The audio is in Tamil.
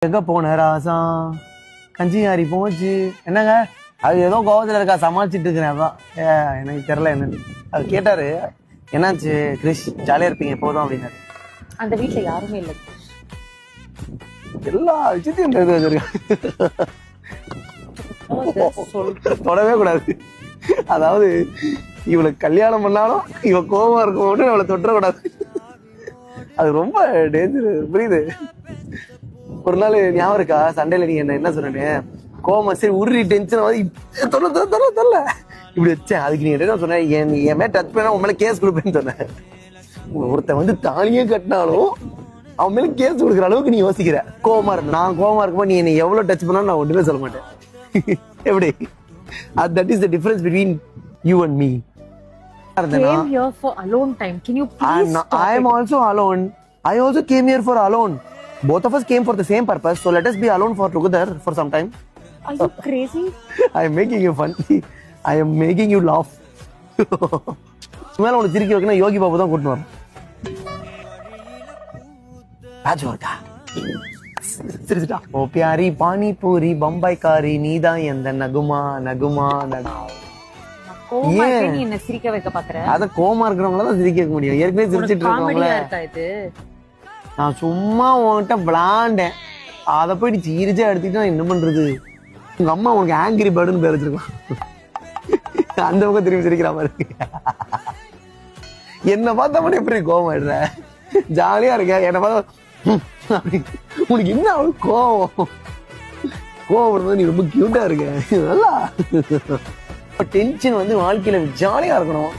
எங்க போன ராசா கஞ்சியாரி போச்சு என்னங்க அது ஏதோ கோவத்துல இருக்கா சமாளிச்சுட்டு இருக்கிறேன் அதான் எனக்கு தெரியல என்னன்னு அது கேட்டாரு என்னாச்சு கிரிஷ் ஜாலியா இருப்பீங்க எப்போதும் அப்படின்னாரு அந்த வீட்டுல யாருமே இல்லை எல்லா விஷயத்தையும் தெரிஞ்சு வச்சிருக்கேன் தொடவே கூடாது அதாவது இவளுக்கு கல்யாணம் பண்ணாலும் இவ கோபமா இருக்கும் மட்டும் அவளை தொட்டக்கூடாது அது ரொம்ப டேஞ்சர் புரியுது ஒரு நாள் ஞாபகம் இருக்கா சண்டையில நீங்க என்ன சொன்னேன்னு கோபமா சரி உருறி டென்ஷன் தொல்ல இப்படி வச்சேன் அதுக்கு நீ என்ன சொன்ன என் மேல டச் பண்ணா உன் மேல கேஸ் கொடுப்பேன்னு சொன்னேன் ஒருத்தன் வந்து தாலியே கட்டினாலும் அவன் மேல கேஸ் கொடுக்குற அளவுக்கு நீ யோசிக்கிற கோவமா இருந்த நான் கோவமா இருக்கும்போது நீ என்னை எவ்வளவு டச் பண்ணாலும் நான் ஒன்றுமே சொல்ல மாட்டேன் எப்படி that is the difference between you and me. Came here for alone time. Can you please stop I am also alone. I also came here for alone. Both of us came for the same purpose. So let us be alone for together for some time. Are you crazy? I am making you fun. I am making you laugh. மேல உனக்கு சிரிக்க வைக்கணும் யோகி பாபு தான் கூட்டிட்டு வரும் ராஜு இருக்கா சிரிச்சுட்டா ஓ பியாரி பானிபூரி பம்பாய் காரி நீதான் எந்த நகுமா நகுமா கோவமா இருக்க நீ என்ன சிரிக்க வைக்க பாக்குற அதான் கோவமா இருக்கிறவங்கள தான் சிரிக்க வைக்க முடியும் ஏற்கனவே சிரிச்சிட்டு இருக்கவங்கள இது நான் சும்மா உன்கிட்ட விளாண்டேன் அதை போயிட்டு சீரிச்சா எடுத்துக்கிட்டு என்ன பண்றது உங்க அம்மா உனக்கு ஆங்கிரி பேர்டுன்னு பேர் வச்சிருக்கலாம் அந்த பக்கம் திரும்பி சிரிக்கிற மாதிரி என்ன பார்த்தா மட்டும் எப்படி கோவம் ஆயிடுற ஜாலியா இருக்க என்ன பார்த்தா உனக்கு என்ன கோவம் கோவம் நீ ரொம்ப கியூட்டா இருக்க நல்லா டென்ஷன் வந்து வாழ்க்கையில ஜாலியா இருக்கணும்